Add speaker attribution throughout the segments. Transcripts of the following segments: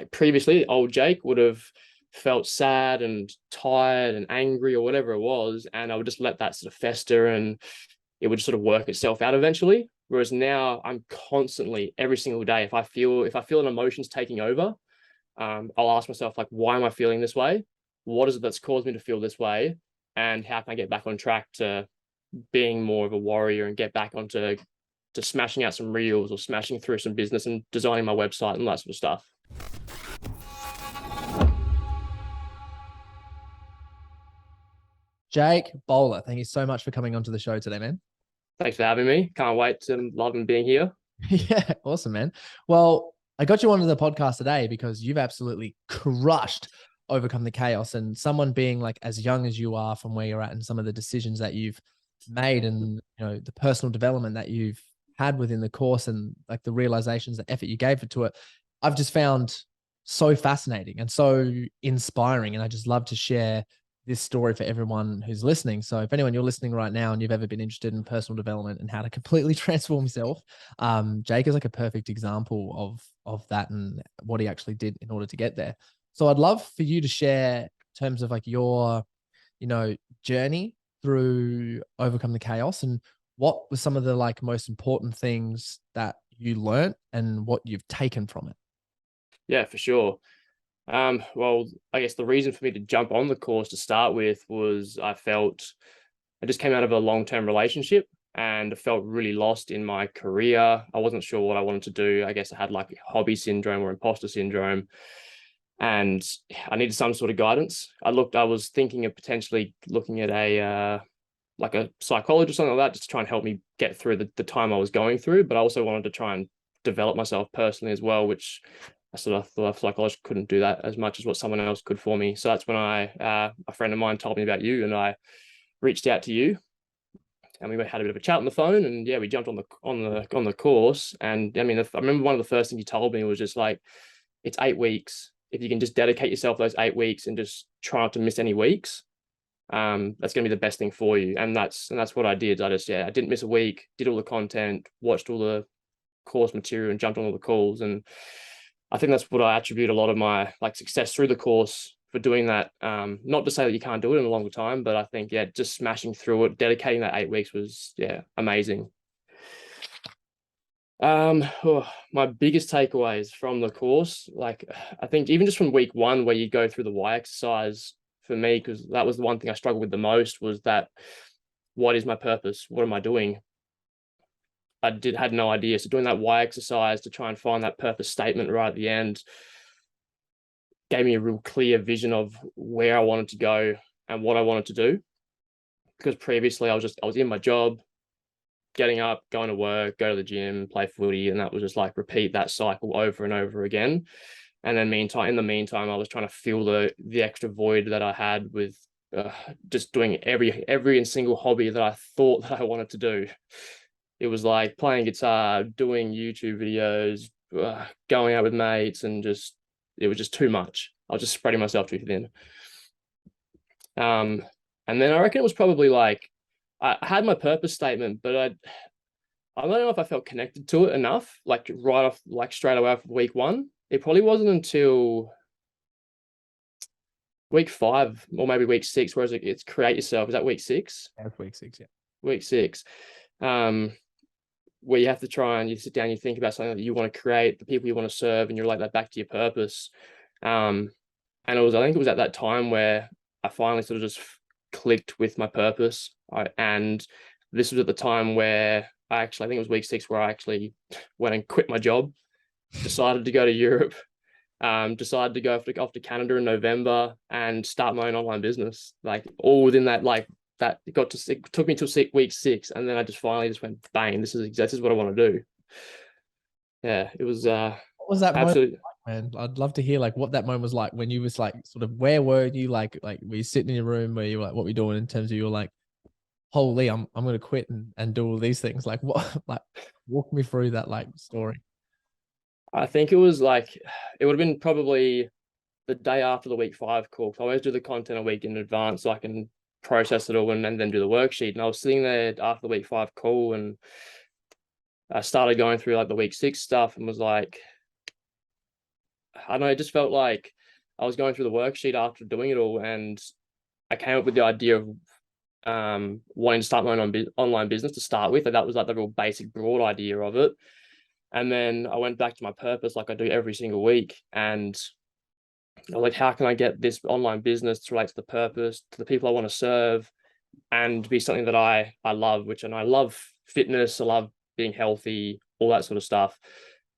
Speaker 1: like previously, old Jake would have felt sad and tired and angry or whatever it was, and I would just let that sort of fester and it would just sort of work itself out eventually. Whereas now I'm constantly, every single day, if I feel an emotion's taking over, I'll ask myself, like, why am I feeling this way? What is it that's caused me to feel this way? And how can I get back on track to being more of a warrior and get back onto to smashing out some reels or smashing through some business and designing my website and that sort of stuff.
Speaker 2: Jake Bowler, thank you so much for coming onto the show today, man.
Speaker 1: Thanks for having me. Can't wait to love and being here.
Speaker 2: Yeah, awesome, man. Well, I got you onto the podcast today because you've absolutely crushed Overcome the Chaos, and someone being like as young as you are from where you're at and some of the decisions that you've made and the personal development that you've had within the course and like the realizations, the effort you gave to it, I've just found so fascinating and so inspiring. And I just love to share this story for everyone who's listening. So if anyone you're listening right now and you've ever been interested in personal development and how to completely transform yourself, Jake is like a perfect example of that and what he actually did in order to get there. So I'd love for you to share in terms of like your, journey through Overcome the Chaos, and what were some of the like most important things that you learned and what you've taken from it.
Speaker 1: Yeah, for sure. Well, I guess the reason for me to jump on the course to start with was I just came out of a long-term relationship and I felt really lost in my career. I wasn't sure what I wanted to do. I guess I had like hobby syndrome or imposter syndrome, and I needed some sort of guidance. I was thinking of potentially looking at like a psychologist or something like that, just to try and help me get through the time I was going through. But I also wanted to try and develop myself personally as well, which I sort of thought a psychologist couldn't do that as much as what someone else could for me. So that's when a friend of mine told me about you, and I reached out to you, and we had a bit of a chat on the phone, and yeah, we jumped on the course. And I mean, I remember one of the first things you told me was just like, it's 8 weeks. If you can just dedicate yourself those 8 weeks and just try not to miss any weeks, that's going to be the best thing for you. And that's what I did. I didn't miss a week, did all the content, watched all the course material, and jumped on all the calls. And I think that's what I attribute a lot of my like success through the course for doing that. Not to say that you can't do it in a longer time, but I think, just smashing through it, dedicating that 8 weeks was, amazing. My biggest takeaways from the course, like I think even just from week 1, where you go through the why exercise, for me, because that was the one thing I struggled with the most, was that what is my purpose? What am I doing? Had no idea. So doing that why exercise to try and find that purpose statement right at the end gave me a real clear vision of where I wanted to go and what I wanted to do. Because previously I was in my job, getting up, going to work, go to the gym, play footy, and that was just like repeat that cycle over and over again. And then in the meantime, I was trying to fill the extra void that I had with just doing every and single hobby that I thought that I wanted to do. It was like playing guitar, doing YouTube videos, going out with mates, and it was just too much. I was just spreading myself too thin. And then I reckon it was probably like, I had my purpose statement, but I don't know if I felt connected to it enough, like right off, like straight away after week 1. It probably wasn't until week 5 or maybe week 6, whereas it's create yourself. Is that week 6?
Speaker 2: That's week 6, yeah.
Speaker 1: Week 6. Where you have to try and you sit down, you think about something that you want to create, the people you want to serve, and you relate that back to your purpose. And I think it was at that time where I finally sort of just clicked with my purpose. And this was at the time where I think it was week 6 where I actually went and quit my job, decided to go to Europe, decided to go off to Canada in November and start my own online business. Like all within that, like that it took me till week 6, and then I just finally went bang. This is what I want to do. Yeah, it was. What
Speaker 2: was that
Speaker 1: absolutely
Speaker 2: moment like, man? I'd love to hear like what that moment was like when you was like sort of where were you like were you sitting in your room where you were like what were you doing in terms of you were like, holy, I'm gonna quit and do all these things, like what, like walk me through that like story.
Speaker 1: I think it was like it would have been probably the day after the week 5 call. So I always do the content a week in advance so I can process it all and then do the worksheet. And I was sitting there after the week 5 call, and I started going through like the week 6 stuff, and was like, I don't know, it just felt like I was going through the worksheet after doing it all, and I came up with the idea of wanting to start my own online business to start with. And that was like the real basic broad idea of it. And then I went back to my purpose like I do every single week. And I was like, how can I get this online business to relate to the purpose, to the people I want to serve, and be something that I love, and I love fitness, I love being healthy, all that sort of stuff.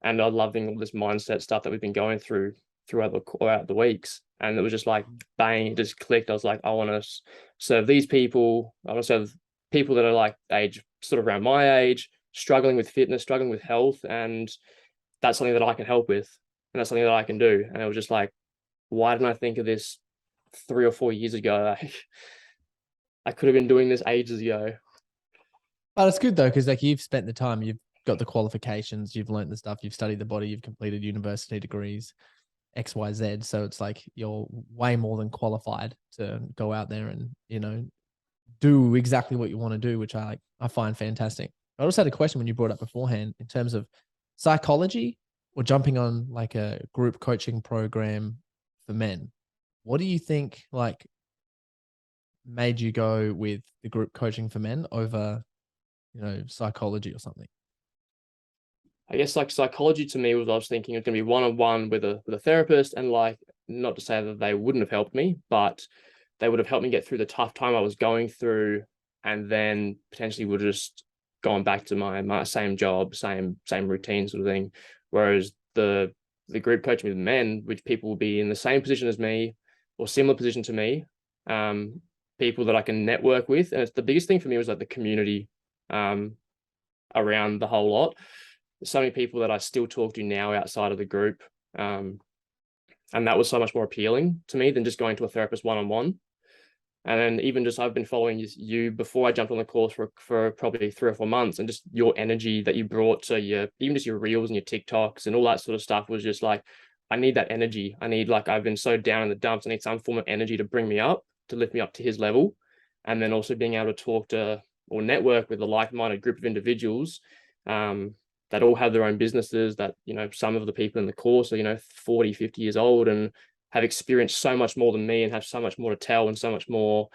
Speaker 1: And I love all this mindset stuff that we've been going throughout the weeks. And it was just like bang, it just clicked. I was like, I want to serve these people. I want to serve people that are like age, sort of around my age, struggling with fitness, struggling with health. And that's something that I can help with. And that's something that I can do. And it was just like, why didn't I think of this 3 or 4 years ago? Like, I could have been doing this ages ago.
Speaker 2: But it's good though, because like you've spent the time, you've got the qualifications, you've learned the stuff, you've studied the body, you've completed university degrees, XYZ. So it's like you're way more than qualified to go out there and, do exactly what you want to do, which I find fantastic. I also had a question when you brought up beforehand in terms of psychology or jumping on like a group coaching program for men. What do you think like made you go with the group coaching for men over, psychology or something?
Speaker 1: I guess like psychology to me was, I was thinking it's going to be one-on-one with a therapist, and like, not to say that they wouldn't have helped me, but they would have helped me get through the tough time I was going through, and then potentially would have just gone back to my same job, same routine sort of thing. Whereas the group coaching with men, which people will be in the same position as me or similar position to me, people that I can network with. And it's the biggest thing for me was like the community around the whole lot. There's so many people that I still talk to now outside of the group. And that was so much more appealing to me than just going to a therapist one-on-one. And then even just, I've been following you before I jumped on the course for probably 3 or 4 months, and just your energy that you brought to even just your reels and your TikToks and all that sort of stuff was just like, I need that energy. I need, like, I've been so down in the dumps. I need some form of energy to bring me up, to lift me up to his level. And then also being able to talk to or network with a like-minded group of individuals that all have their own businesses, that, some of the people in the course are, 40, 50 years old and have experienced so much more than me and have so much more to tell and so much more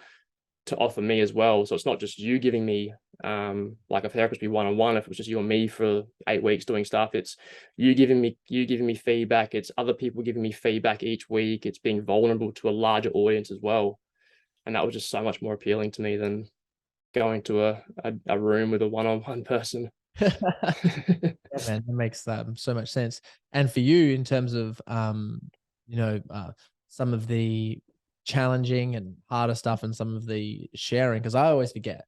Speaker 1: to offer me as well. So it's not just you giving me like a therapist be one-on-one. If it was just you and me for 8 weeks doing stuff, it's you giving me feedback. It's other people giving me feedback each week. It's being vulnerable to a larger audience as well. And that was just so much more appealing to me than going to a room with a one-on-one person.
Speaker 2: Yeah, man, that makes so much sense. And for you, in terms of some of the challenging and harder stuff and some of the sharing, because I always forget,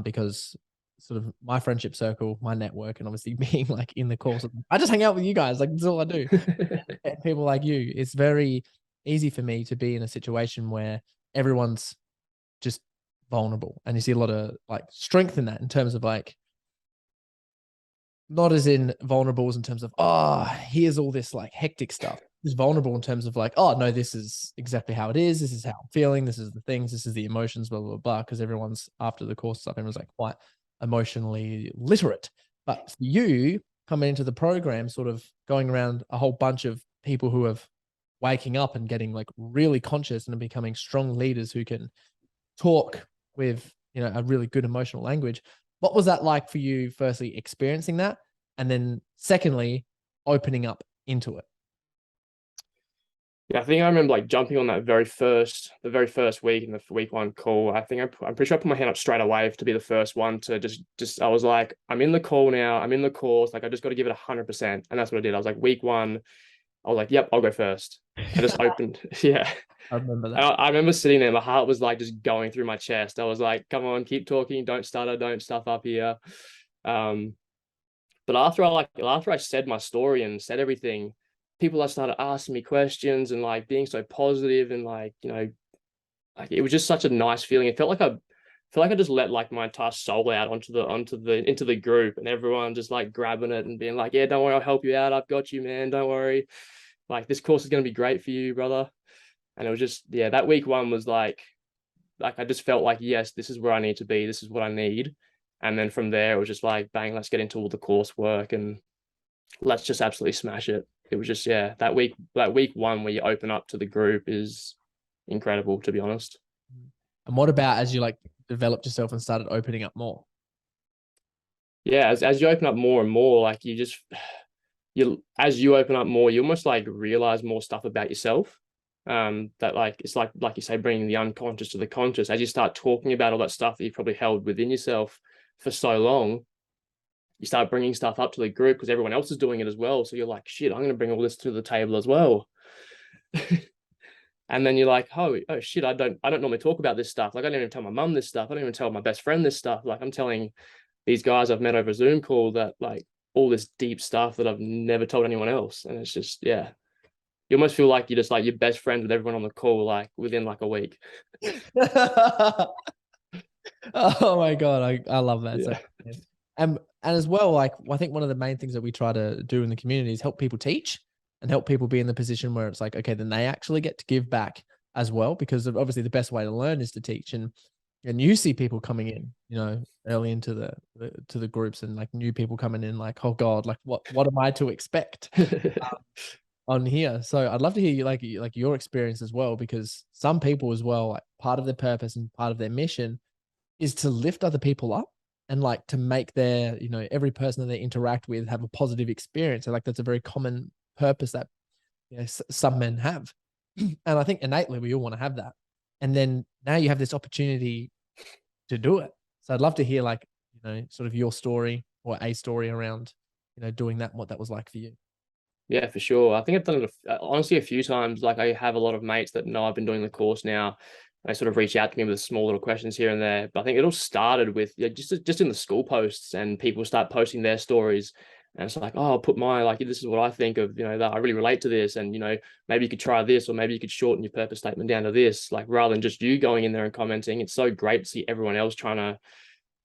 Speaker 2: because sort of my friendship circle, my network, and obviously being like in the course of, I just hang out with you guys, like that's all I do. And people like you, it's very easy for me to be in a situation where everyone's just vulnerable, and you see a lot of like strength in that, in terms of like, not as in vulnerables in terms of, oh, here's all this like hectic stuff. It's vulnerable in terms of like, oh no, this is exactly how it is. This is how I'm feeling. This is the things. This is the emotions, blah, blah, blah. Because everyone's, after the course stuff, everyone's like quite emotionally literate. But for you coming into the program, sort of going around a whole bunch of people who have waking up and getting like really conscious and becoming strong leaders who can talk with, a really good emotional language. What was that like for you, firstly, experiencing that? And then secondly, opening up into it?
Speaker 1: Yeah, I think I remember like jumping on the very first week in the week 1 call. I think I'm pretty sure I put my hand up straight away to be the first one to just, I was like, I'm in the call now. I'm in the course. Like, I just got to give it 100%. And that's what I did. I was like, week 1, I was like, yep, I'll go first. I just opened. Yeah.
Speaker 2: I remember that.
Speaker 1: I remember sitting there, my heart was like just going through my chest. I was like, come on, keep talking. Don't stutter. Don't stuff up here. But after I said my story and said everything, people started asking me questions and like being so positive, and like, like it was just such a nice feeling. It felt like I just let like my entire soul out into the group, and everyone just like grabbing it and being like, yeah, don't worry, I'll help you out. I've got you, man. Don't worry. Like, this course is going to be great for you, brother. And it was just, yeah, that week 1 was like I just felt like, yes, this is where I need to be. This is what I need. And then from there, it was just like, bang, let's get into all the coursework and let's just absolutely smash it. it was just, yeah, that week one where you open up to the group is incredible, to be honest.
Speaker 2: And what about as you like developed yourself and started opening up more?
Speaker 1: Yeah, as you open up more and more, like you as you open up more, you almost like realize more stuff about yourself. That like it's like you say, bringing the unconscious to the conscious. As you start talking about all that stuff that you probably held within yourself for so long, you start bringing stuff up to the group because everyone else is doing it as well. So you're like, shit, I'm going to bring all this to the table as well. And then you're like, oh shit, I don't normally talk about this stuff. Like, I don't even tell my mum this stuff. I don't even tell my best friend this stuff. Like, I'm telling these guys I've met over Zoom call that like all this deep stuff that I've never told anyone else. And it's just, yeah, you almost feel like you're just like your best friends with everyone on the call, like within like a week.
Speaker 2: Oh my God. I love that. So,
Speaker 1: Yeah.
Speaker 2: and as well, like I think one of the main things that we try to do in the community is help people teach and help people be in the position where it's like, okay, then they actually get to give back as well, because obviously the best way to learn is to teach. And you see people coming in, you know, early into the groups, and like new people coming in like, oh God, like what am I to expect on here? So I'd love to hear like your experience as well, because some people as well, like part of their purpose and part of their mission is to lift other people up and like to make their, you know, every person that they interact with have a positive experience. So like that's a very common purpose that, you know, some men have. And I think innately we all want to have that. And then now you have this opportunity to do it. So I'd love to hear like, you know, sort of your story or a story around, you know, doing that and what that was like for you.
Speaker 1: Yeah, for sure. I think I've done it honestly a few times. Like, I have a lot of mates that know I've been doing the course now. They sort of reach out to me with small little questions here and there. But I think it all started with, yeah, just in the school posts, and people start posting their stories. And it's like, oh, I'll put my, like, this is what I think of, that I really relate to this. And, maybe you could try this, or maybe you could shorten your purpose statement down to this, like, rather than just you going in there and commenting. It's so great to see everyone else trying to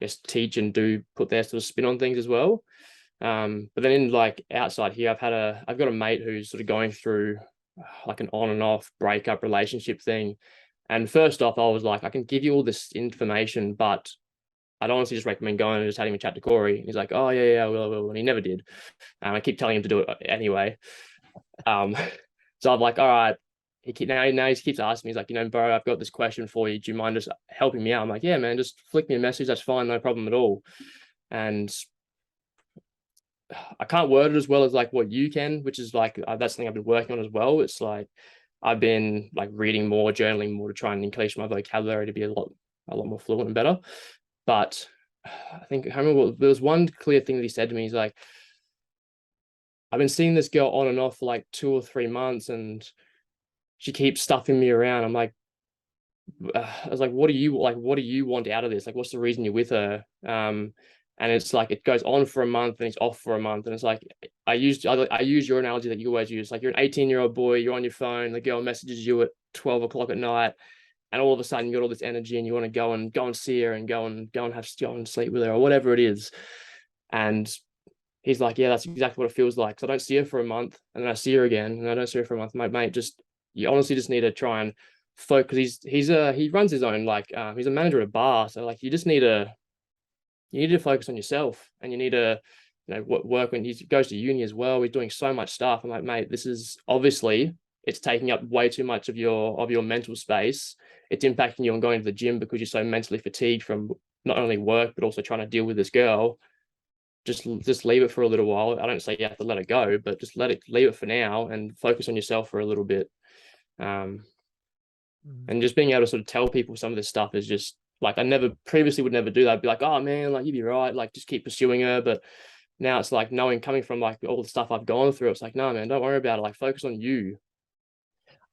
Speaker 1: just teach and put their sort of spin on things as well. But then in like outside here, I've got a mate who's sort of going through like an on and off breakup relationship thing. And first off, I was like, I can give you all this information, but I'd honestly just recommend going and just having a chat to Corey. And he's like, oh yeah, yeah, well, and he never did. I keep telling him to do it anyway. Um, so I'm like, all right. Now he keeps asking me, he's like, bro, I've got this question for you. Do you mind just helping me out? I'm like, yeah, man, just flick me a message. That's fine, no problem at all. And I can't word it as well as like what you can, which is like that's something I've been working on as well. It's like I've been like reading more, journaling more to try and increase my vocabulary to be a lot more fluent and better. But I think I remember there was one clear thing that he said to me. He's like, I've been seeing this girl on and off for like 2 or 3 months, and she keeps stuffing me around. I'm like, I was like, what do you like? What do you want out of this? Like, what's the reason you're with her? And it's like it goes on for a month and it's off for a month, and it's like I use your analogy that you always use. Like, you're an 18-year-old boy, you're on your phone, the girl messages you at 12 o'clock at night, and all of a sudden you got all this energy and you want to go and see her and go and go and sleep with her or whatever it is. And he's like, yeah, that's exactly what it feels like. So I don't see her for a month, and then I see her again, and I don't see her for a month. My mate, just you honestly just need to try and focus. He runs his own he's a manager at a bar, so like you need to focus on yourself, and you need to work. When he goes to uni as well, he's doing so much stuff. I'm like, mate, this is obviously it's taking up way too much of your mental space. It's impacting you on going to the gym because you're so mentally fatigued from not only work but also trying to deal with this girl. Just leave it for a little while. I don't say you have to let it go, but just leave it for now and focus on yourself for a little bit. And just being able to sort of tell people some of this stuff is just like, I never previously would never do that. I'd be like, oh man, like, you'd be right, like just keep pursuing her. But now it's like coming from like all the stuff I've gone through, it's like, no man, don't worry about it, like focus on you.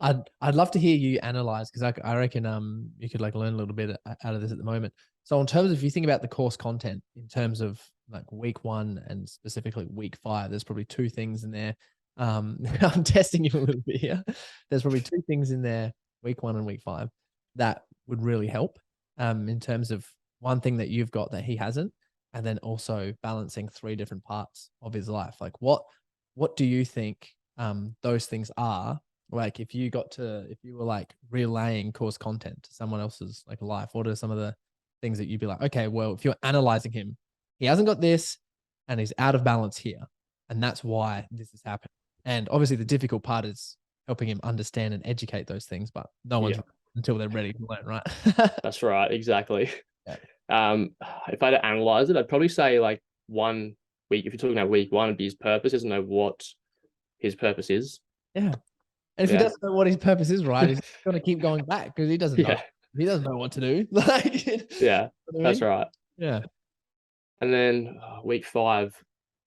Speaker 2: I'd love to hear you analyze, because I reckon you could like learn a little bit out of this at the moment. So in terms of, if you think about the course content in terms of like week 1 and specifically week 5, there's probably 2 things in there. I'm testing you a little bit here. There's probably 2 things in there, week 1 and week 5, that would really help. In terms of one thing that you've got that he hasn't, and then also balancing 3 different parts of his life. Like what do you think those things are? Like if you were like relaying course content to someone else's like life, what are some of the things that you'd be like, okay, well, if you're analyzing him, he hasn't got this and he's out of balance here, and that's why this is happening. And obviously the difficult part is helping him understand and educate those things, but no one's
Speaker 1: Yeah,
Speaker 2: until they're ready to learn, right?
Speaker 1: that's right. Exactly.
Speaker 2: Yeah.
Speaker 1: Um, if I had to analyze it, I'd probably say like 1 week. If you're talking about week one, it'd be his purpose. He doesn't know what his purpose is.
Speaker 2: Yeah. And if he
Speaker 1: Yeah.
Speaker 2: doesn't know what his purpose is, right, he's going to keep going back because he doesn't know.
Speaker 1: Yeah.
Speaker 2: He doesn't know what to do. Like, you know
Speaker 1: Yeah.
Speaker 2: what I
Speaker 1: That's
Speaker 2: mean?
Speaker 1: right.
Speaker 2: Yeah.
Speaker 1: And then week five,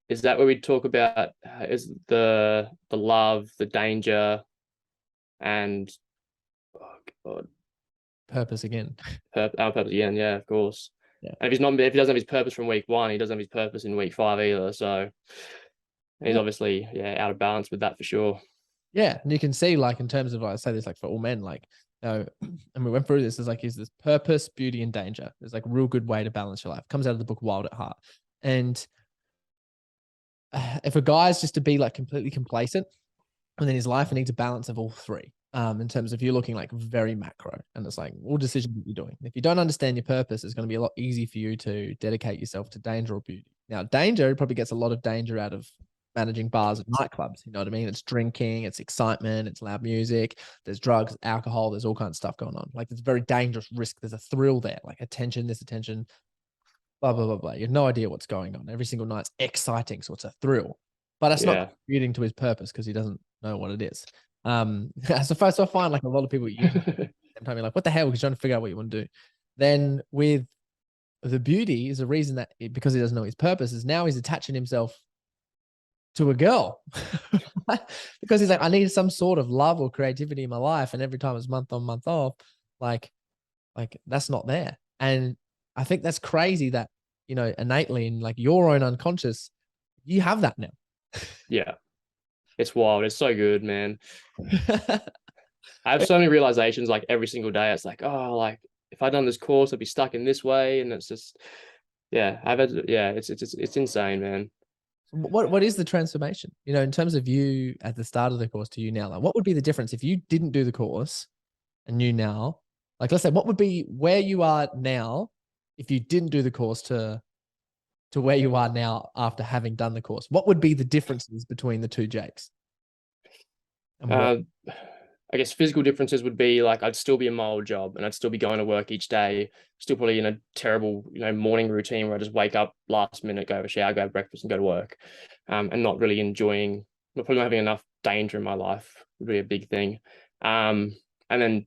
Speaker 1: is that where we talk about is the love, the danger, and oh God,
Speaker 2: Purpose again.
Speaker 1: our purpose again? Yeah, of course.
Speaker 2: Yeah.
Speaker 1: And if he doesn't have his purpose from week one, he doesn't have his purpose in week five either. So he's
Speaker 2: Yeah.
Speaker 1: obviously out of balance with that for sure.
Speaker 2: Yeah. And you can see, like, in terms of, like, I say this, like, for all men, like, and we went through this, is like, is this purpose, beauty, and danger. There's like a real good way to balance your life. Comes out of the book Wild at Heart. And if a guy's just to be like completely complacent, and then his life needs a balance of all three. In terms of you're looking like very macro, and it's like all decisions that you're doing. If you don't understand your purpose, it's going to be a lot easier for you to dedicate yourself to danger or beauty. Now, danger probably gets a lot of danger out of managing bars and nightclubs. You know what I mean? It's drinking, it's excitement, it's loud music, there's drugs, alcohol, there's all kinds of stuff going on. Like, it's very dangerous risk. There's a thrill there, like attention, this attention, blah, blah, blah, blah. You have no idea what's going on. Every single night's exciting, so it's a thrill. But that's not
Speaker 1: Yeah.
Speaker 2: contributing to his purpose because he doesn't know what it is. So first I find like a lot of people use it and tell me like, what the hell? Because trying to figure out what you want to do. Then with the beauty is a reason that because he doesn't know his purpose is now he's attaching himself to a girl because he's like, I need some sort of love or creativity in my life. And every time it's month on, month off, like that's not there. And I think that's crazy that, innately in like your own unconscious, you have that now.
Speaker 1: Yeah. It's wild. It's so good, man. I have so many realizations like every single day. It's like, oh, like if I'd done this course, I'd be stuck in this way. And it's just, it's insane, man.
Speaker 2: What is the transformation? In terms of you at the start of the course to you now, like what would be the difference if you didn't do the course and you now, like let's say, what would be where you are now if you didn't do the course to where you are now after having done the course? What would be the differences between the two Jakes? And what?
Speaker 1: I guess physical differences would be like I'd still be in my old job and I'd still be going to work each day, still probably in a terrible, morning routine where I just wake up last minute, go have a shower, go have breakfast and go to work. And not really enjoying, probably not having enough danger in my life would be a big thing. And then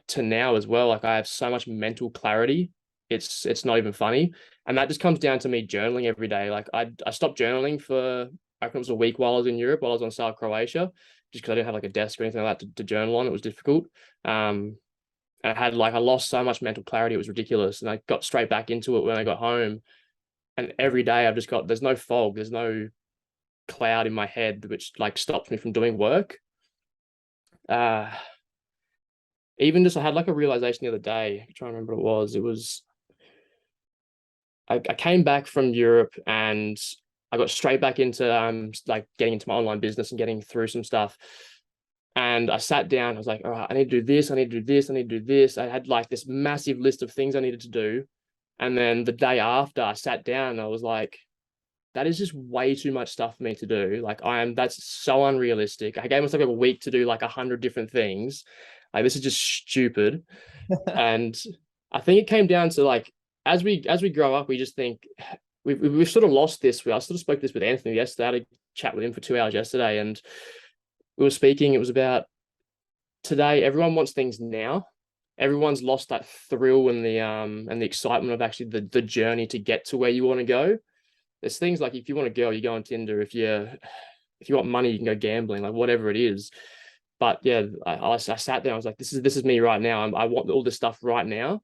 Speaker 1: to now as well, like I have so much mental clarity. It's not even funny. And that just comes down to me journaling every day. Like I stopped journaling for, I think it was a week while I was in Europe, while I was on sale in Croatia, just because I didn't have like a desk or anything like that to journal on. It was difficult. And I lost so much mental clarity. It was ridiculous. And I got straight back into it when I got home. And every day there's no fog. There's no cloud in my head, which like stops me from doing work. Even just, I had like a realization the other day. I'm trying to remember what it was. I came back from Europe and I got straight back into like getting into my online business and getting through some stuff. And I sat down, I was like, all right, I need to do this, I need to do this, I need to do this. I had like this massive list of things I needed to do. And then the day after I sat down and I was like, that is just way too much stuff for me to do. Like that's so unrealistic. I gave myself like a week to do like 100 different things. Like this is just stupid. And I think it came down to like, as we grow up, we just think we've sort of lost this. I sort of spoke this with Anthony yesterday. I had a chat with him for 2 hours yesterday, and we were speaking. It was about today. Everyone wants things now. Everyone's lost that thrill and the excitement of actually the journey to get to where you want to go. There's things like if you want a girl, you go on Tinder. If you want money, you can go gambling, like whatever it is. But yeah, I sat there. I was like, this is me right now. I want all this stuff right now.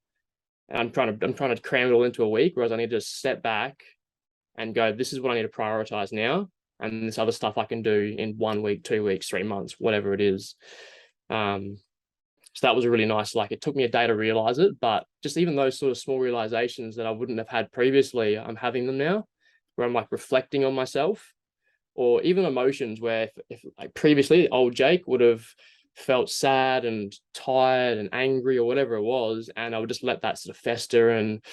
Speaker 1: And I'm trying to cram it all into a week, whereas I need to step back and go, this is what I need to prioritize now. And this other stuff I can do in 1 week, 2 weeks, 3 months, whatever it is. So that was a really nice, like it took me a day to realize it, but just even those sort of small realizations that I wouldn't have had previously, I'm having them now, where I'm like reflecting on myself, or even emotions where if like previously old Jake would have felt sad and tired and angry or whatever it was, and I would just let that sort of fester and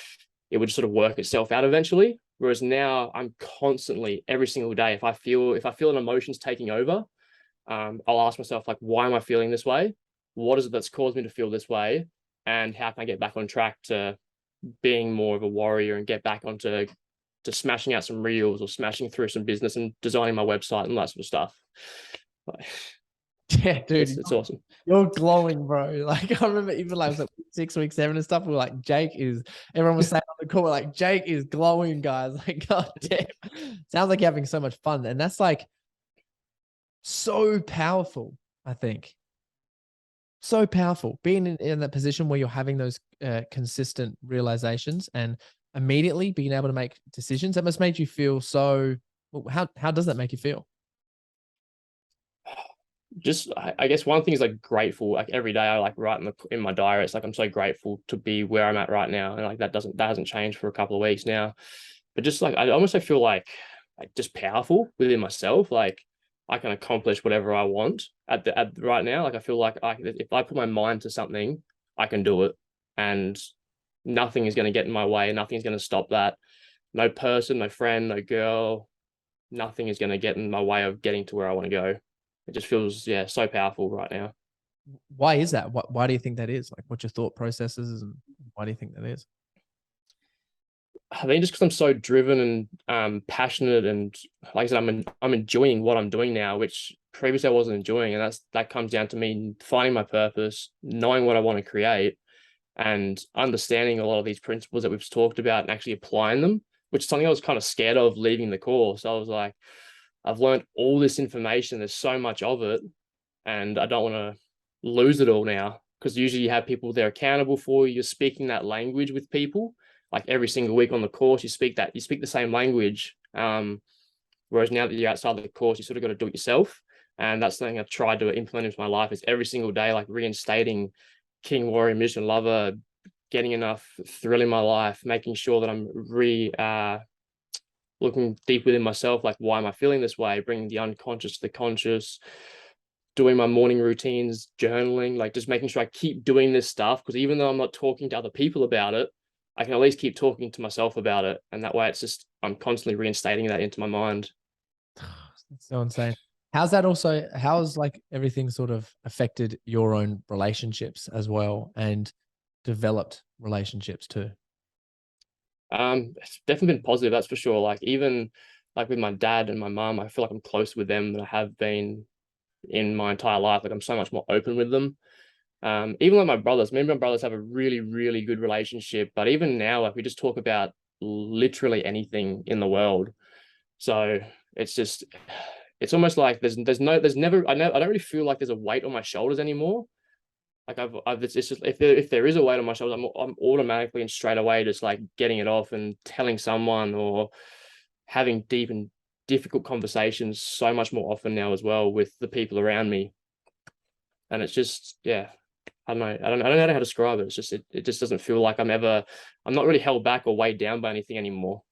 Speaker 1: it would sort of work itself out eventually. Whereas now I'm constantly, every single day, if I feel an emotion's taking over, I'll ask myself, like, why am I feeling this way? What is it that's caused me to feel this way? And how can I get back on track to being more of a warrior and get back onto to smashing out some reels or smashing through some business and designing my website and that sort of stuff. Like,
Speaker 2: Yeah, dude,
Speaker 1: it's awesome.
Speaker 2: you're glowing, bro. Like, I remember even like, it was like 6 weeks, 7 and stuff. We were like, everyone was saying on the call, we're like, Jake is glowing, guys. Like, God damn. Sounds like you're having so much fun. And that's like so powerful, I think. So powerful. Being in that position where you're having those consistent realizations and immediately being able to make decisions, that must make you feel so, how does that make you feel?
Speaker 1: Just I guess one thing is like grateful. Like every day I like write in my diary, it's like I'm so grateful to be where I'm at right now. And like that hasn't changed for a couple of weeks now. But just like I almost feel like just powerful within myself. Like I can accomplish whatever I want at right now. Like I feel like if I put my mind to something, I can do it. And nothing is going to get in my way. Nothing's going to stop that. No person, no friend, no girl, nothing is going to get in my way of getting to where I want to go. It just feels, yeah, so powerful right now.
Speaker 2: Why is that? Why do you think that is? Like, what's your thought processes and why do you think that is?
Speaker 1: I think just because I'm so driven and passionate, and like I said, I'm enjoying what I'm doing now, which previously I wasn't enjoying, and that comes down to me finding my purpose, knowing what I want to create, and understanding a lot of these principles that we've talked about and actually applying them, which is something I was kind of scared of leaving the course. I was like, I've learned all this information, there's so much of it, and I don't want to lose it all now, because usually you have people they're accountable for you. You're speaking that language with people like every single week on the course. You speak the same language. Whereas now that you're outside of the course, you sort of got to do it yourself. And that's something I've tried to implement into my life, is every single day, like reinstating King, Warrior, Mission, Lover, getting enough thrill in my life, making sure that I'm looking deep within myself, like why am I feeling this way, bringing the unconscious to the conscious, doing my morning routines, journaling, like just making sure I keep doing this stuff, because even though I'm not talking to other people about it, I can at least keep talking to myself about it. And that way it's just, I'm constantly reinstating that into my mind.
Speaker 2: It's so insane. How's like everything sort of affected your own relationships as well and developed relationships too?
Speaker 1: It's definitely been positive, that's for sure. Like even like with my dad and my mom, I feel like I'm closer with them than I have been in my entire life. Like I'm so much more open with them. Even like my brothers, me and my brothers have a really, really good relationship. But even now, like we just talk about literally anything in the world. So it's just, it's almost like there's never, I don't really feel like there's a weight on my shoulders anymore. Like it's just, if there is a weight on my shoulders, I'm automatically and straight away just like getting it off and telling someone, or having deep and difficult conversations so much more often now as well with the people around me. And it's just, yeah, I don't know how to describe it. It's just it just doesn't feel like I'm not really held back or weighed down by anything anymore.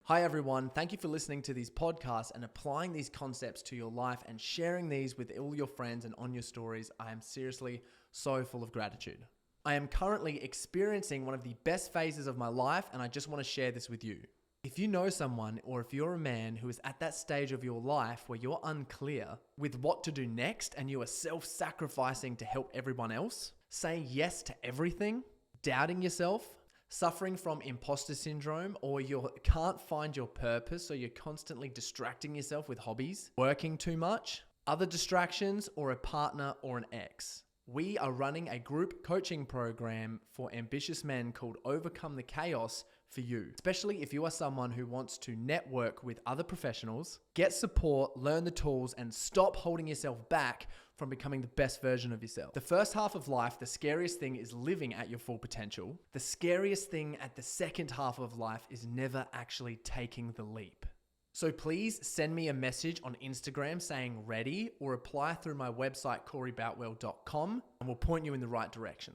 Speaker 2: Hi, everyone. Thank you for listening to these podcasts and applying these concepts to your life and sharing these with all your friends and on your stories. I am seriously so full of gratitude. I am currently experiencing one of the best phases of my life, and I just want to share this with you. If you know someone, or if you're a man who is at that stage of your life where you're unclear with what to do next and you are self-sacrificing to help everyone else, saying yes to everything, doubting yourself, suffering from imposter syndrome, or you can't find your purpose, so you're constantly distracting yourself with hobbies, working too much, other distractions, or a partner or an ex, we are running a group coaching program for ambitious men called Overcome the Chaos for you, especially if you are someone who wants to network with other professionals, get support, learn the tools, and stop holding yourself back from becoming the best version of yourself. The first half of life, the scariest thing is living at your full potential. The scariest thing at the second half of life is never actually taking the leap. So please send me a message on Instagram saying ready, or apply through my website, CoreyBoutwell.com, and we'll point you in the right direction.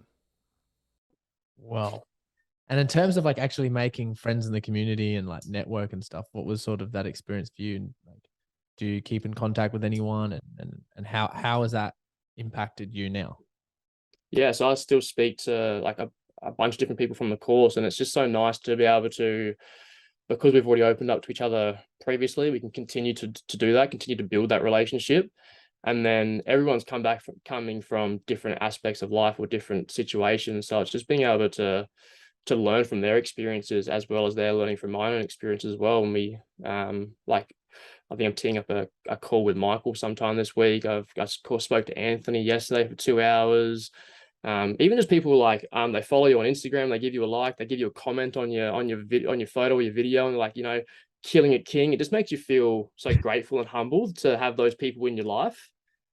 Speaker 2: Wow. And in terms of like actually making friends in the community and like network and stuff, what was sort of that experience for you? And like, do you keep in contact with anyone, and how has that impacted you now?
Speaker 1: Yeah, so I still speak to like a bunch of different people from the course, and it's just so nice to be able to, because we've already opened up to each other previously, we can continue to do that, continue to build that relationship. And then everyone's coming from different aspects of life or different situations. So it's just being able to learn from their experiences as well as they're learning from my own experiences as well. And we like, I think I'm teeing up a call with Michael sometime this week. I spoke to Anthony yesterday for 2 hours. Even just people like they follow you on Instagram, they give you a like, they give you a comment on your photo or your video, and like, killing it, king. It just makes you feel so grateful and humbled to have those people in your life.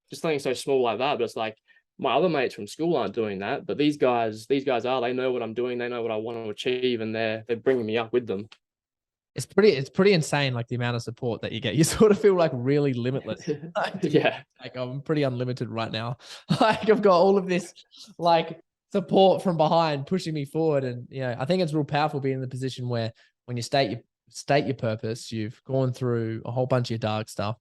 Speaker 1: Just something so small like that, but it's like my other mates from school aren't doing that, but these guys are. They know what I'm doing, they know what I want to achieve, and they're bringing me up with them.
Speaker 2: It's pretty insane, like the amount of support that you get. You sort of feel like really limitless.
Speaker 1: Yeah.
Speaker 2: Like I'm pretty unlimited right now. Like I've got all of this like support from behind pushing me forward. And I think it's real powerful being in the position where when you state your purpose, you've gone through a whole bunch of dark stuff.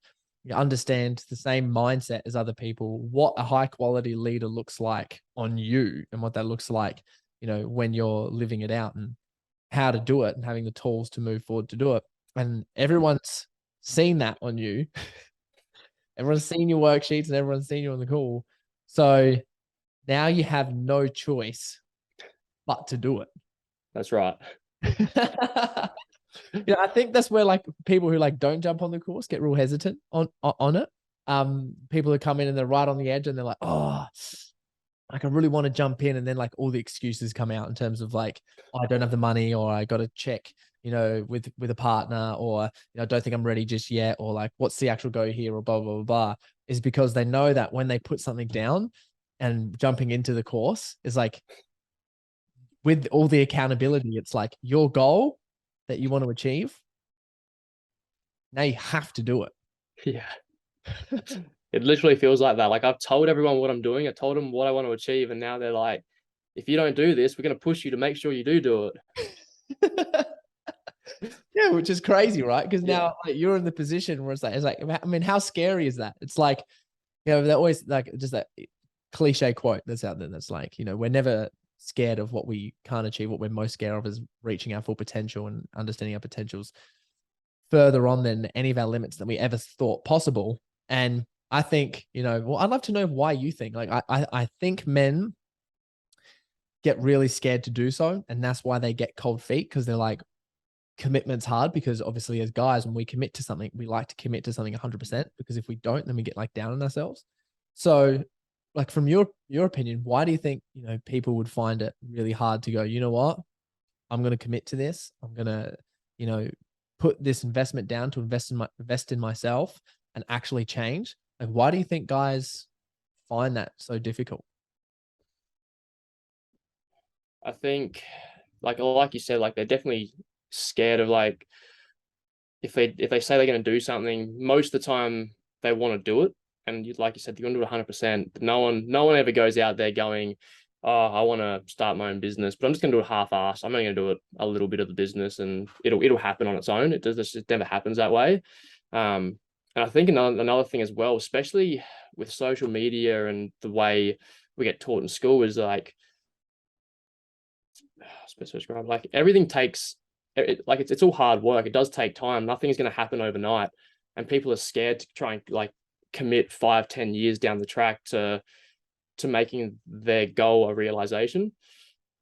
Speaker 2: You understand the same mindset as other people, what a high quality leader looks like on you and what that looks like, when you're living it out, and how to do it and having the tools to move forward to do it. And everyone's seen that on you. Everyone's seen your worksheets and everyone's seen you on the call. So now you have no choice but to do it.
Speaker 1: That's right.
Speaker 2: I think that's where like people who like don't jump on the course get real hesitant on it. People who come in and they're right on the edge and they're like, oh, like I really want to jump in, and then like all the excuses come out in terms of like, oh, I don't have the money, or I got to check, with a partner, or I don't think I'm ready just yet, or like what's the actual go here, or blah blah blah blah, is because they know that when they put something down and jumping into the course is like, with all the accountability, it's like your goal that you want to achieve. Now you have to do it.
Speaker 1: Yeah. It literally feels like that. Like I've told everyone what I'm doing. I told them what I want to achieve. And now they're like, if you don't do this, we're going to push you to make sure you do
Speaker 2: it. Yeah, which is crazy, right? Because
Speaker 1: Yeah.
Speaker 2: now like, you're in the position where it's like, I mean, how scary is that? It's like, they're always like just that cliche quote that's out there. That's like, we're never scared of what we can't achieve. What we're most scared of is reaching our full potential and understanding our potentials further on than any of our limits that we ever thought possible. And I think, well, I'd love to know why you think, like, I think men get really scared to do so. And that's why they get cold feet, because they're like, commitment's hard, because obviously as guys, when we commit to something, we like to commit to something 100%, because if we don't, then we get like down on ourselves. So like from your opinion, why do you think, people would find it really hard to go, you know what, I'm going to commit to this. I'm going to, put this investment down to invest in myself and actually change. Like, why do you think guys find that so difficult?
Speaker 1: I think like you said, like they're definitely scared of, like, if they say they're going to do something, most of the time they want to do it. And like you said, you're going to do it 100%. No one ever goes out there going, oh, I want to start my own business, but I'm just going to do it half-assed. I'm only going to do it a little bit of the business, and it'll happen on its own. It never happens that way. And I think another thing as well, especially with social media and the way we get taught in school, is like, supposed to describe, like, everything takes like it's all hard work. It does take time. Nothing's going to happen overnight, and people are scared to try and like commit 5-10 years down the track to making their goal a realization.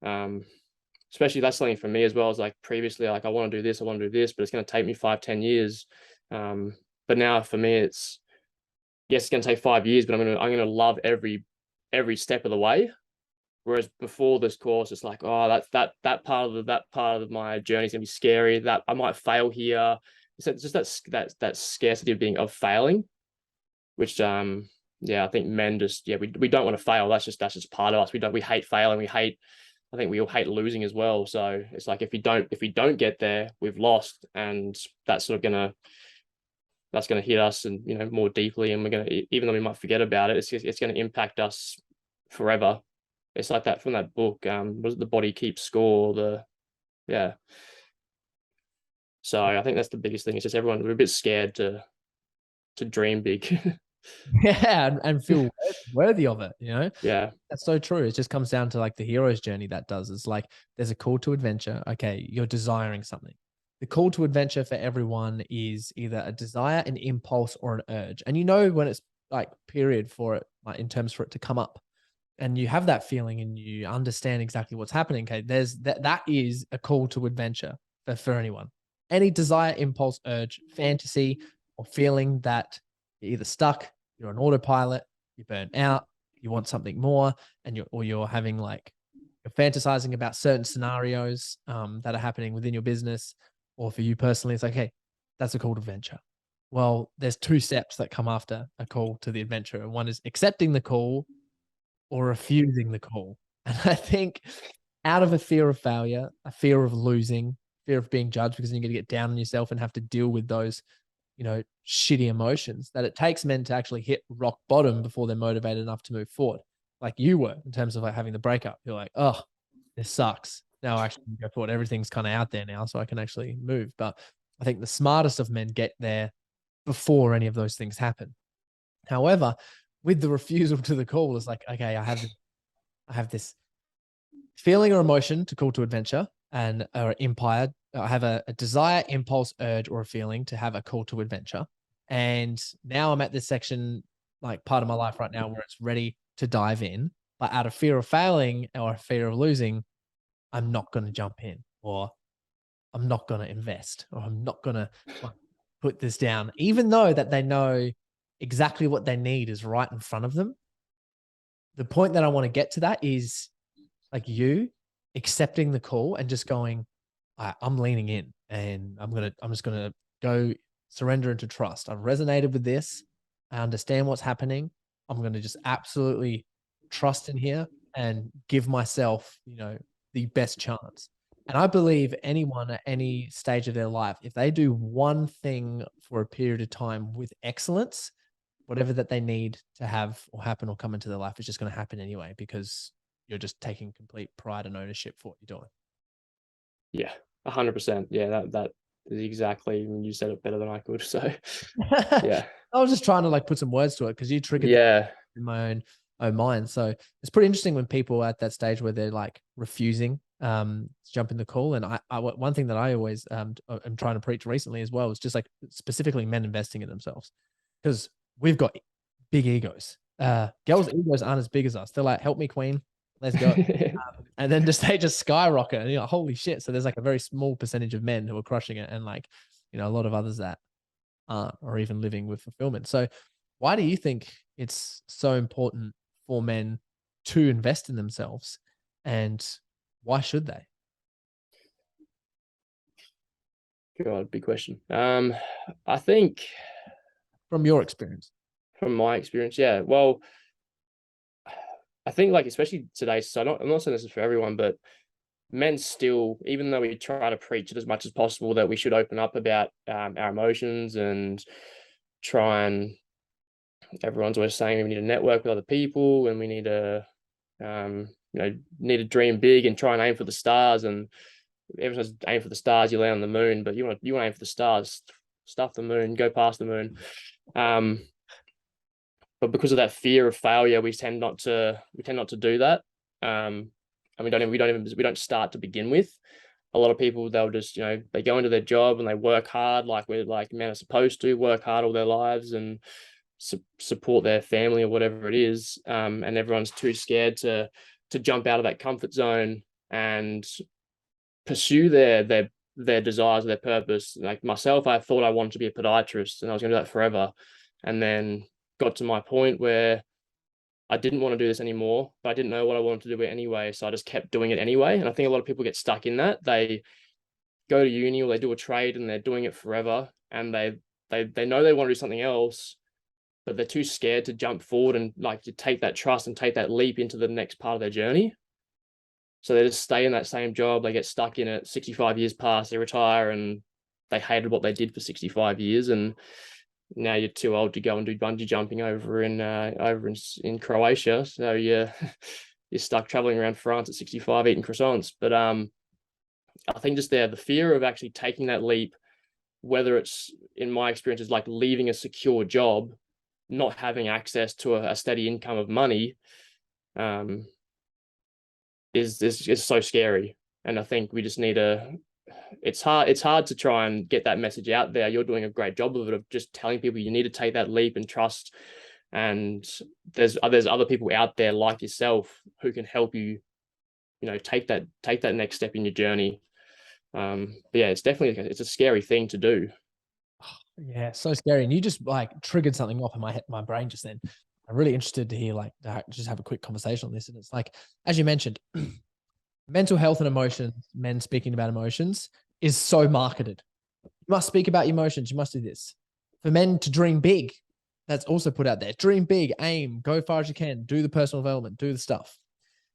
Speaker 1: Especially that's something for me as well, as like previously, like I want to do this, but it's going to take me 5-10 years. But now for me, it's, yes, it's going to take 5 years, but I'm going to love every step of the way. Whereas before this course, it's like, oh, that part of my journey is gonna be scary. That I might fail here. It's just that scarcity of failing, which yeah, I think men just, we don't want to fail. That's just part of us. We hate failing. I think we all hate losing as well. So it's like, if we don't get there, we've lost, and that's gonna hit us, and more deeply, and we're gonna, even though we might forget about it, it's gonna impact us forever. It's like that from that book. Was it The Body Keeps Score? Yeah. So I think that's the biggest thing. It's just we're a bit scared to dream big.
Speaker 2: Yeah, and feel worthy of it, you know?
Speaker 1: Yeah.
Speaker 2: That's so true. It just comes down to like the hero's journey that does. It's like there's a call to adventure. Okay, you're desiring something. The call to adventure for everyone is either a desire, an impulse, or an urge. And you know when it's like period for it, like in terms for it to come up. And you have that feeling and you understand exactly what's happening. Okay, there's that is a call to adventure for anyone. Any desire, impulse, urge, fantasy, or feeling that you're either stuck, you're on autopilot, you're burnt out, you want something more, and you're having like you're fantasizing about certain scenarios that are happening within your business, or for you personally, it's like, hey, that's a call to adventure. Well, there's two steps that come after a call to the adventure, and one is accepting the call or refusing the call. And I think out of a fear of failure, a fear of losing, fear of being judged, because then you're going to get down on yourself and have to deal with those, shitty emotions, that it takes men to actually hit rock bottom before they're motivated enough to move forward. Like you were in terms of like having the breakup. You're like, oh, this sucks. Now I actually go forward. Everything's kind of out there now, so I can actually move. But I think the smartest of men get there before any of those things happen. However, with the refusal to the call, it's like, okay, I have this feeling or emotion to call to adventure and or empire. I have a desire, impulse, urge, or a feeling to have a call to adventure. And now I'm at this section, like part of my life right now, where it's ready to dive in. But out of fear of failing or fear of losing, I'm not going to jump in, or I'm not going to invest, or I'm not going to like, put this down, even though that they know exactly what they need is right in front of them. The point that I want to get to that is like you accepting the call and just going, I'm leaning in and I'm just gonna go surrender into trust. I've resonated with this. I understand what's happening. I'm gonna just absolutely trust in here and give myself, the best chance. And I believe anyone at any stage of their life, if they do one thing for a period of time with excellence, whatever that they need to have or happen or come into their life is just going to happen anyway, because you're just taking complete pride and ownership for what you're doing.
Speaker 1: Yeah. 100%. Yeah. That is exactly, you said it better than I could. So yeah.
Speaker 2: I was just trying to like put some words to it because you triggered that
Speaker 1: Yeah.
Speaker 2: in my own mind. So it's pretty interesting when people are at that stage where they're like refusing to jump in the call. And one thing that I always am trying to preach recently as well is just like specifically men investing in themselves, because we've got big egos. Girls' egos aren't as big as us. They're like, "Help me, queen, let's go." And then they just skyrocket, and you're like, "Holy shit!" So there's like a very small percentage of men who are crushing it, and like, a lot of others that aren't, or even living with fulfillment. So, why do you think it's so important for men to invest in themselves, and why should they?
Speaker 1: God, big question. I think
Speaker 2: From your experience?
Speaker 1: from my experience, yeah. Well, I think like especially today, so I'm not saying this is for everyone, but men still, even though we try to preach it as much as possible that we should open up about our emotions and try and everyone's always saying we need to network with other people and we need to need to dream big and try and aim for the stars, and everyone says aim for the stars, you land on the moon, but you want to aim for the stars, stuff the moon, go past the moon. But because of that fear of failure, we tend not to do that. And we don't start to begin with. A lot of people, they'll just, they go into their job and they work hard, like we're like men are supposed to work hard all their lives and support their family or whatever it is. And everyone's too scared to jump out of that comfort zone and pursue their desires, their purpose. Like myself, I thought I wanted to be a podiatrist and I was going to do that forever. And then got to my point where I didn't want to do this anymore, but I didn't know what I wanted to do it anyway. So I just kept doing it anyway. And I think a lot of people get stuck in that. They go to uni or they do a trade and they're doing it forever. And they know they want to do something else, but they're too scared to jump forward and like to take that trust and take that leap into the next part of their journey. So they just stay in that same job. They get stuck in it. 65 years pass, they retire, and they hated what they did for 65 years. And now you're too old to go and do bungee jumping over in Croatia. So you're stuck traveling around France at 65 eating croissants. But I think just the fear of actually taking that leap, whether it's in my experience is like leaving a secure job not having access to a steady income of money um, is so scary. And I think we just need to. It's hard to try and get that message out there. You're doing a great job of it, of just telling people you need to take that leap and trust. And there's other people out there like yourself who can help you, take that next step in your journey. But yeah, it's a scary thing to do.
Speaker 2: Yeah, so scary. And you just like triggered something off in my brain just then. I'm really interested to hear, like, just have a quick conversation on this. And it's like, as you mentioned, mental health and emotions, men speaking about emotions is so marketed. You must speak about emotions. You must do this. For men to dream big, that's also put out there. Dream big, aim, go far as you can, do the personal development, do the stuff.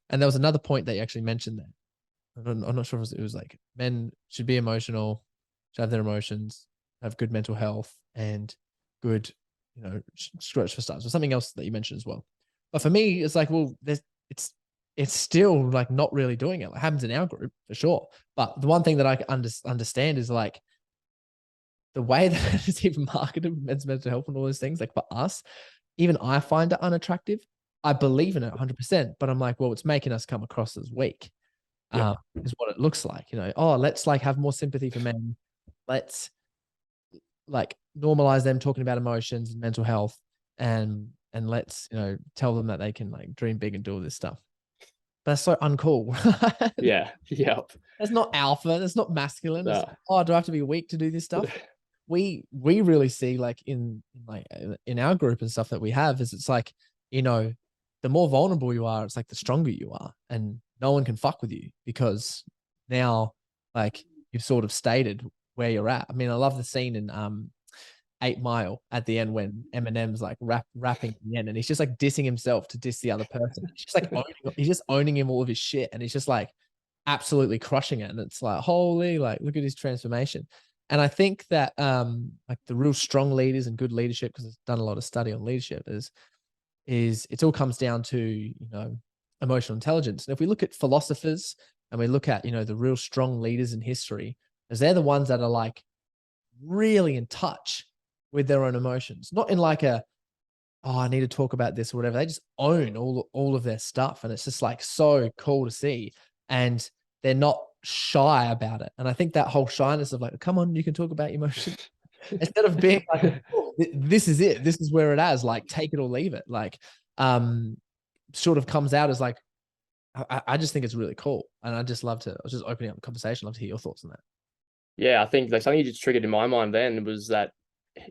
Speaker 2: And there was another point that you actually mentioned there. I'm not sure if it was like men should be emotional, should have their emotions, have good mental health, and good, stretch for stars, or something else that you mentioned as well. But for me, it's like, well, it's still like not really doing it. It happens in our group for sure. But the one thing that I can understand is like the way that it's even marketed, men's mental health and all those things. Like for us, even I find it unattractive. I believe in it 100%, but I'm like, well, it's making us come across as weak.
Speaker 1: Yeah.
Speaker 2: Is what it looks like. Oh, let's like have more sympathy for men. Let's like normalize them talking about emotions and mental health, and let's tell them that they can like dream big and do all this stuff. But that's so uncool.
Speaker 1: Yeah. Yep.
Speaker 2: That's not alpha. That's not masculine. It's
Speaker 1: Uh,
Speaker 2: like, oh, do I have to be weak to do this stuff? We really see like in our group and stuff that we have is it's like, the more vulnerable you are, it's like the stronger you are, and no one can fuck with you because now like you've sort of stated where you're at. I mean, I love the scene in 8 Mile at the end when Eminem's like rapping at the end, and he's just like dissing himself to diss the other person. He's just owning him all of his shit, and he's just like absolutely crushing it. And it's like, holy, like look at his transformation. And I think that like the real strong leaders and good leadership, because I've done a lot of study on leadership, is it all comes down to emotional intelligence. And if we look at philosophers and we look at the real strong leaders in history, as they're the ones that are like really in touch with their own emotions, not in like a, oh, I need to talk about this or whatever. They just own all of their stuff, and it's just like so cool to see. And they're not shy about it. And I think that whole shyness of like, come on, you can talk about emotions, instead of being like, oh, this is it, this is where it is, like take it or leave it, like sort of comes out as like, I just think it's really cool. And I was just opening up the conversation. I'd love to hear your thoughts on that.
Speaker 1: yeah, I think like something you just triggered in my mind then was that,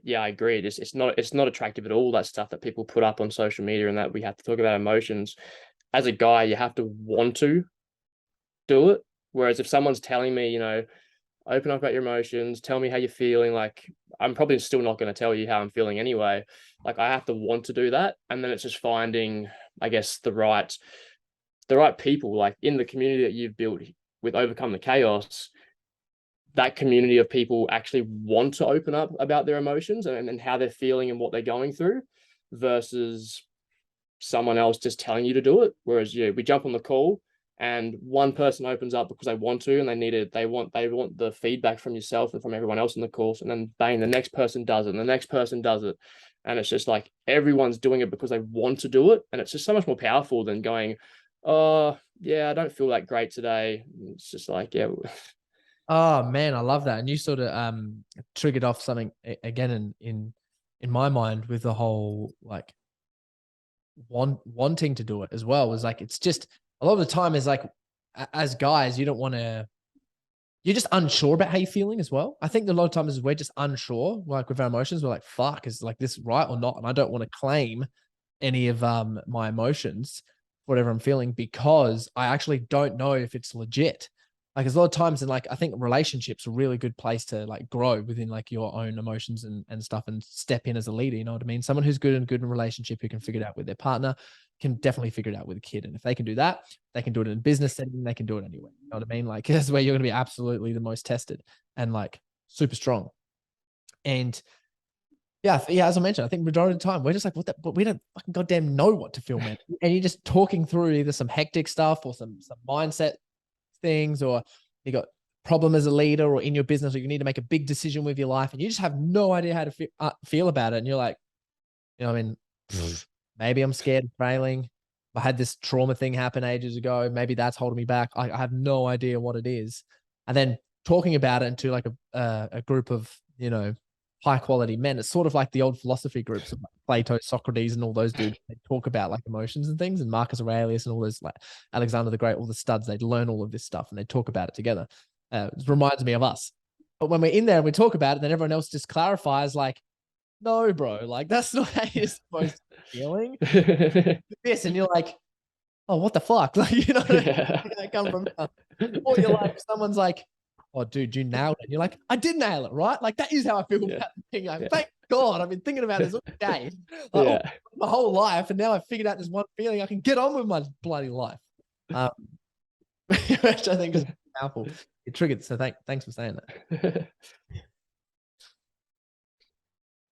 Speaker 1: yeah, I agree. It's not attractive at all, that stuff that people put up on social media, and that we have to talk about emotions. As a guy, you have to want to do it. Whereas if someone's telling me, open up about your emotions, tell me how you're feeling, like I'm probably still not going to tell you how I'm feeling anyway. Like I have to want to do that. And then it's just finding, I guess, the right people, like in the community that you've built with Overcome the Chaos. That community of people actually want to open up about their emotions and how they're feeling and what they're going through, versus someone else just telling you to do it. Whereas we jump on the call and one person opens up because they want to, and they want the feedback from yourself and from everyone else in the course, and then bang, the next person does it, and the next person does it. And it's just like everyone's doing it because they want to do it. And it's just so much more powerful than going, oh yeah, I don't feel that great today. It's just like, yeah.
Speaker 2: Oh man, I love that. And you sort of triggered off something again in my mind with the whole like wanting to do it as well. Was like, it's just a lot of the time is like, as guys, you don't want to, you're just unsure about how you're feeling as well. I think a lot of times we're just unsure, like with our emotions. We're like, fuck, is like this right or not? And I don't want to claim any of my emotions, whatever I'm feeling, because I actually don't know if it's legit. Like there's a lot of times, and like I think relationships are a really good place to like grow within like your own emotions and stuff, and step in as a leader. You know what I mean? Someone who's good in a relationship, who can figure it out with their partner, can definitely figure it out with a kid. And if they can do that, they can do it in a business setting. They can do it anywhere. You know what I mean? Like that's where you're going to be absolutely the most tested and like super strong. And yeah, as I mentioned, I think majority of the time we're just like, what? But we don't fucking goddamn know what to feel, man. And you're just talking through either some hectic stuff or some mindset things, or you got problem as a leader or in your business, or you need to make a big decision with your life, and you just have no idea how to feel about it. And you're like, You know, I mean, maybe I'm scared of failing. I had this trauma thing happen ages ago. Maybe that's holding me back. I have no idea what it is. And then talking about it into like a group of, you know, high quality men. It's sort of like the old philosophy groups of like Plato, Socrates, and all those dudes. They talk about like emotions and things, and Marcus Aurelius and all those, like Alexander the Great, all the studs. They learn all of this stuff and they talk about it together. It reminds me of us. But when we're in there and we talk about it, then everyone else just clarifies, like, no, bro, like that's not how you're supposed to be feeling. This, and you're like, oh, what the fuck? Like, you know, where
Speaker 1: Yeah.
Speaker 2: did that come from? Or you're like, someone's like, oh, dude, you nailed it. And you're like, I did nail it, right? Like, that is how I feel
Speaker 1: Yeah.
Speaker 2: about the thing. Like,
Speaker 1: Yeah.
Speaker 2: thank God, I've been thinking about this all day, like,
Speaker 1: Yeah.
Speaker 2: my whole life, and now I've figured out this one feeling. I can get on with my bloody life, which I think is powerful. It triggered. So thanks for saying that.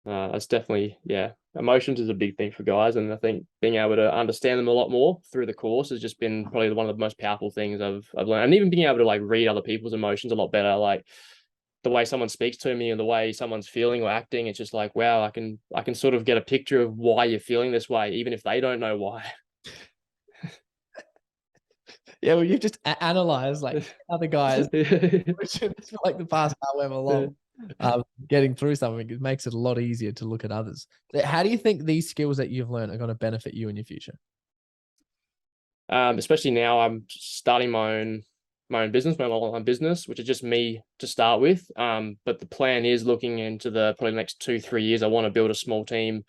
Speaker 1: That's definitely, yeah. Emotions is a big thing for guys, and I think being able to understand them a lot more through the course has just been probably one of the most powerful things I've learned. And even being able to like read other people's emotions a lot better, like the way someone speaks to me and the way someone's feeling or acting, it's just like, wow, I can sort of get a picture of why you're feeling this way, even if they don't know why.
Speaker 2: Yeah, well, you've just analyzed like other guys for like the past however long. Getting through something, it makes it a lot easier to look at others. How do you think these skills that you've learned are going to benefit you in your future?
Speaker 1: Especially now I'm starting my own business, my own online business, which is just me to start with. But the plan is looking into the probably the next 2-3 years. I want to build a small team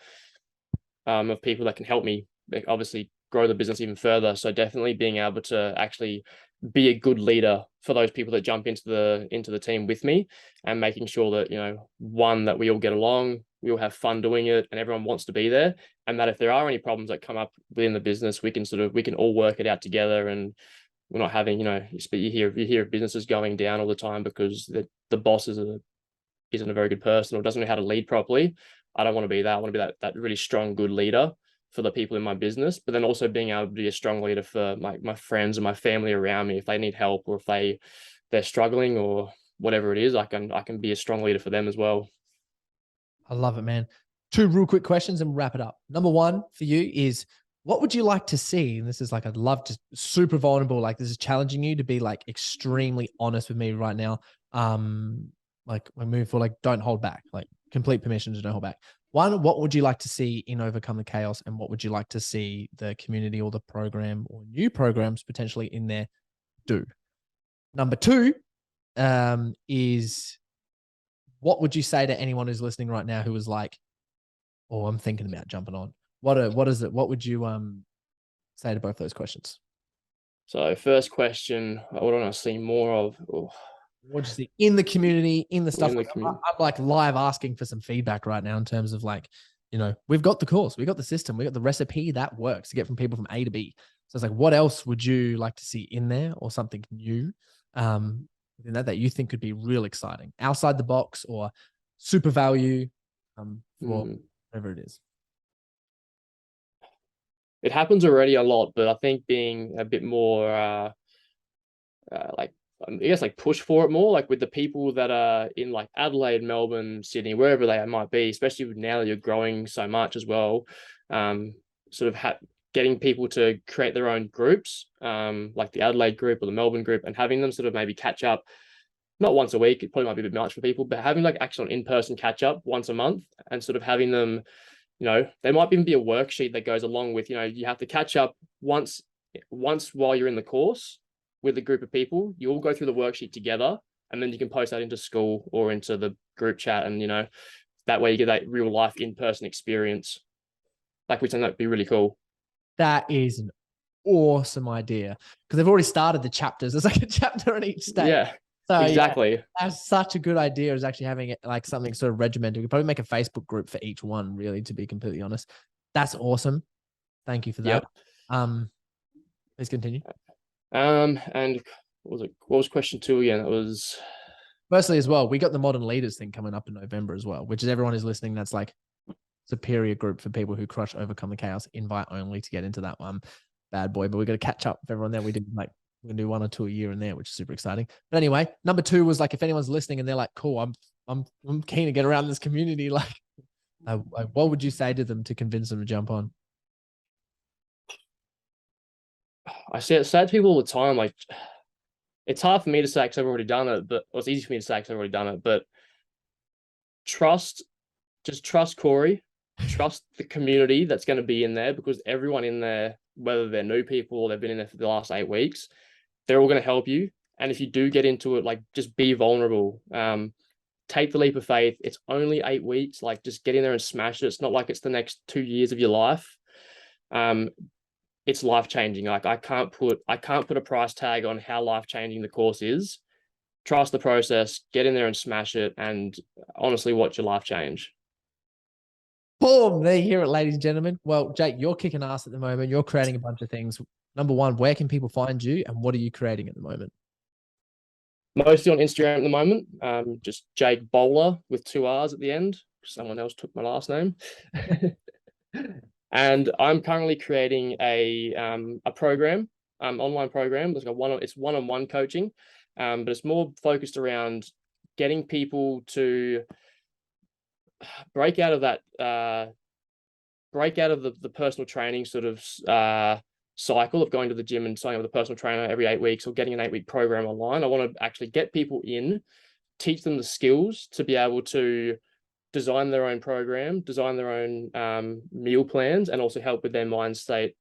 Speaker 1: of people that can help me obviously grow the business even further. So definitely being able to actually be a good leader for those people that jump into the team with me, and making sure that, you know, one, that we all get along, we all have fun doing it, and everyone wants to be there, and that if there are any problems that come up within the business, we can all work it out together, and we're not having, you know, you hear of businesses going down all the time because the boss isn't a very good person or doesn't know how to lead properly. I don't want to be that. I want to be that really strong, good leader for the people in my business, but then also being able to be a strong leader for my friends and my family around me. If they need help or if they're struggling or whatever it is, I can be a strong leader for them as well.
Speaker 2: I love it, man. Two real quick questions and wrap it up. Number one for you is, what would you like to see? And this is like, I'd love to, super vulnerable. Like, this is challenging you to be like extremely honest with me right now. Like when moving forward, like, don't hold back, like complete permission to don't hold back. One, what would you like to see in Overcome the Chaos? And what would you like to see the community or the program or new programs potentially in there do? Number two, is, what would you say to anyone who's listening right now who was like, oh, I'm thinking about jumping on? What is it? What would you say to both those questions?
Speaker 1: So first question, what do I want to see more of? Oh,
Speaker 2: What do you see in the community, in the stuff?
Speaker 1: in the
Speaker 2: Like,
Speaker 1: community.
Speaker 2: I'm like live asking for some feedback right now in terms of like, you know, we've got the course, we got the system, we got the recipe that works to get from people from A to B. So it's like, what else would you like to see in there, or something new within that you think could be real exciting, outside the box, or super value for whatever it is?
Speaker 1: It happens already a lot, but I think being a bit more like, I guess, like push for it more, like with the people that are in like Adelaide, Melbourne, Sydney, wherever they might be, especially now that you're growing so much as well. Sort of getting people to create their own groups, like the Adelaide group or the Melbourne group, and having them sort of maybe catch up, not once a week, it probably might be a bit much for people, but having like actual in-person catch up once a month, and sort of having them, you know, there might even be a worksheet that goes along with, you know, you have to catch up once while you're in the course with a group of people. You all go through the worksheet together, and then you can post that into school or into the group chat, and, you know, that way you get that real life in-person experience. Like, we think that'd be really cool.
Speaker 2: That is an awesome idea, because they've already started the chapters. There's like a chapter in each state.
Speaker 1: Yeah,
Speaker 2: So yeah,
Speaker 1: exactly.
Speaker 2: that's such a good idea, is actually having it like something sort of regimented. We could probably make a Facebook group for each one, really, to be completely honest. That's awesome. Thank you for that.
Speaker 1: Yep.
Speaker 2: Please continue.
Speaker 1: And what was question two again? It was,
Speaker 2: Firstly, as well, we got the Modern Leaders thing coming up in November as well, which is, everyone who's listening, that's like superior group for people who crush Overcome the Chaos, invite only to get into that one. Bad boy, but we got to catch up with everyone there. We did like, we're gonna do 1 or 2 a year in there, which is super exciting. But anyway, number two was like, if anyone's listening and they're like, cool, I'm keen to get around this community, like, Like, what would you say to them to convince them to jump on?
Speaker 1: I say it to people all the time, like it's hard for me to say because I've already done it, but well, it's easy for me to say because I've already done it. But trust, just trust Corey, trust the community that's going to be in there because everyone in there, whether they're new people or they've been in there for the last 8 weeks, they're all going to help you. And if you do get into it, like just be vulnerable. Take the leap of faith. It's only 8 weeks. Like just get in there and smash it. It's not like it's the next 2 years of your life. Um, it's life changing. Like I can't put a price tag on how life changing the course is. Trust the process, get in there and smash it, and honestly watch your life change.
Speaker 2: Boom! There you hear it, ladies and gentlemen. Well, Jake, you're kicking ass at the moment. You're creating a bunch of things. Number one, where can people find you, and what are you creating at the moment?
Speaker 1: Mostly on Instagram at the moment. Just Jake Bowler with 2 R's at the end. Someone else took my last name. And I'm currently creating a program, online program. It's one-on-one coaching, but it's more focused around getting people to break out of that the personal training sort of cycle of going to the gym and signing up with a personal trainer every 8 weeks or getting an 8 week program online. I want to actually get people in, teach them the skills to be able to design their own program, design their own meal plans, and also help with their mindset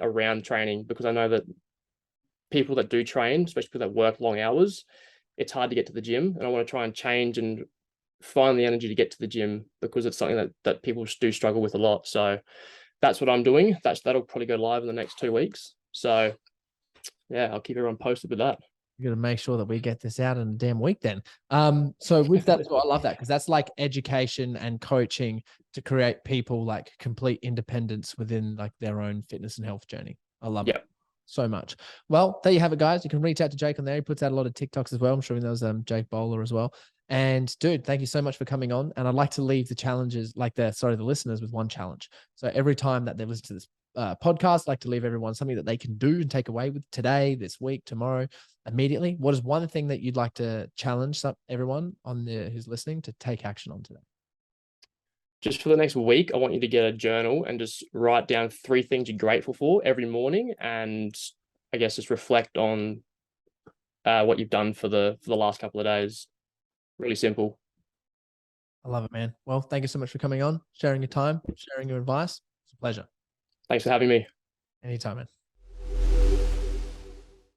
Speaker 1: around training. Because I know that people that do train, especially people that work long hours, it's hard to get to the gym. And I want to try and change and find the energy to get to the gym because it's something that people do struggle with a lot. So that's what I'm doing. That'll probably go live in the next 2 weeks. So yeah, I'll keep everyone posted with that.
Speaker 2: You're gonna make sure that we get this out in a damn week then. So with that as well, I love that because that's like education and coaching to create people like complete independence within like their own fitness and health journey. I love it so much. Well, there you have it, guys. You can reach out to Jake on there. He puts out a lot of TikToks as well. I'm sure he knows Jake Bowler as well. And dude, thank you so much for coming on. And I'd like to leave the listeners with one challenge. So every time that they listen to this podcast, I'd like to leave everyone something that they can do and take away with today, this week, tomorrow, immediately. What is one thing that you'd like to challenge everyone who's listening to take action on today?
Speaker 1: Just for the next week, I want you to get a journal and just write down 3 things you're grateful for every morning, and I guess just reflect on what you've done for the last couple of days. Really simple.
Speaker 2: I love it, man. Well, thank you so much for coming on, sharing your time, sharing your advice. It's a pleasure.
Speaker 1: Thanks for having me.
Speaker 2: Anytime, man.